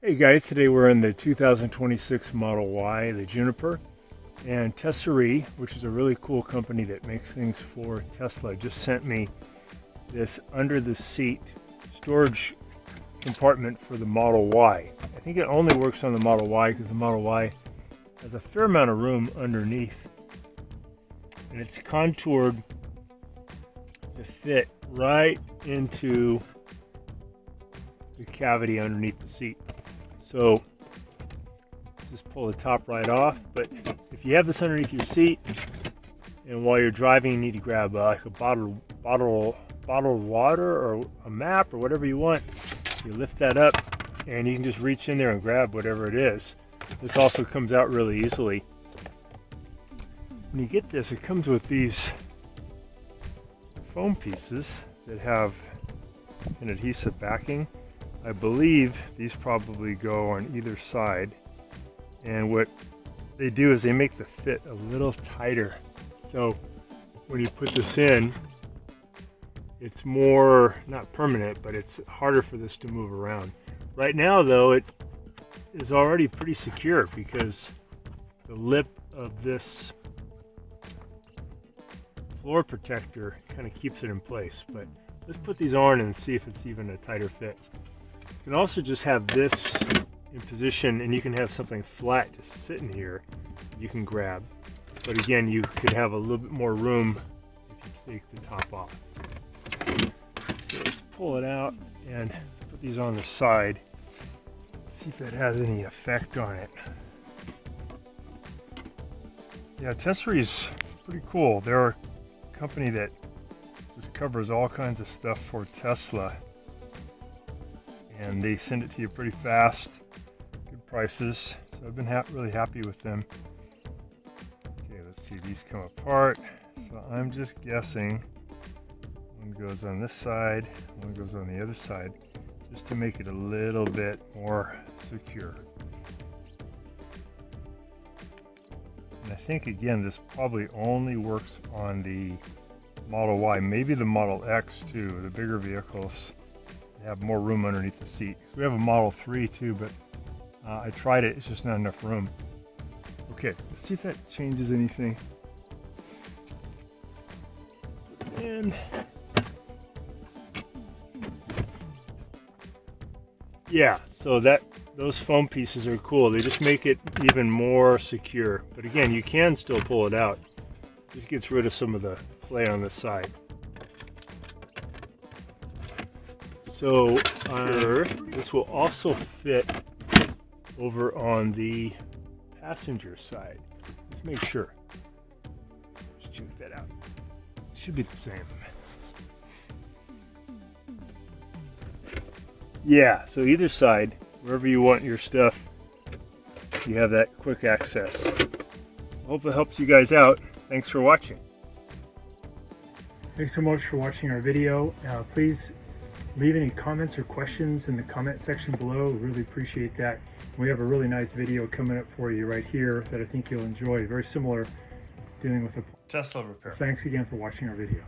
Hey guys, today we're in the 2026 Model Y, the Juniper, and Tesserie, which is a really cool company that makes things for Tesla, just sent me this under the seat storage compartment for the Model Y. I think it only works on the Model Y because the Model Y has a fair amount of room underneath, and it's contoured to fit right into the cavity underneath the seat. So just pull the top right off, but if you have this underneath your seat and while you're driving you need to grab like a bottle of water or a map or whatever you want, you lift that up and you can just reach in there and grab whatever it is. This also comes out really easily. When you get this, it comes with these foam pieces that have an adhesive backing. I believe these probably go on either side, and what they do is they make the fit a little tighter, so when you put this in, it's more, not permanent, but it's harder for this to move around. Right now though, it is already pretty secure because the lip of this floor protector kind of keeps it in place. But let's put these on and see if it's even a tighter fit. You can also just have this in position and you can have something flat just sitting here you can grab. But again, you could have a little bit more room if you take the top off. So let's pull it out and put these on the side. See if that has any effect on it. Yeah, Tesserie's pretty cool. They're a company that just covers all kinds of stuff for Tesla. And they send it to you pretty fast, good prices. So I've been really happy with them. Okay, let's see, these come apart. So I'm just guessing one goes on this side, one goes on the other side, just to make it a little bit more secure. And I think again, this probably only works on the Model Y, maybe the Model X too, the bigger vehicles have more room underneath the seat. We have a Model 3 too, but I tried it, it's just not enough room. Okay, let's see if that changes anything. And yeah, so those foam pieces are cool. They just make it even more secure. But again, you can still pull it out. It just gets rid of some of the play on the side. So this will also fit over on the passenger side. Let's make sure. Let's check that out. It should be the same. Yeah, so either side, wherever you want your stuff, you have that quick access. I hope it helps you guys out. Thanks for watching. Thanks so much for watching our video. Please leave any comments or questions in the comment section below. Really appreciate that. We have a really nice video coming up for you right here that I think you'll enjoy. Very similar, dealing with a Tesla repair. Thanks again for watching our video.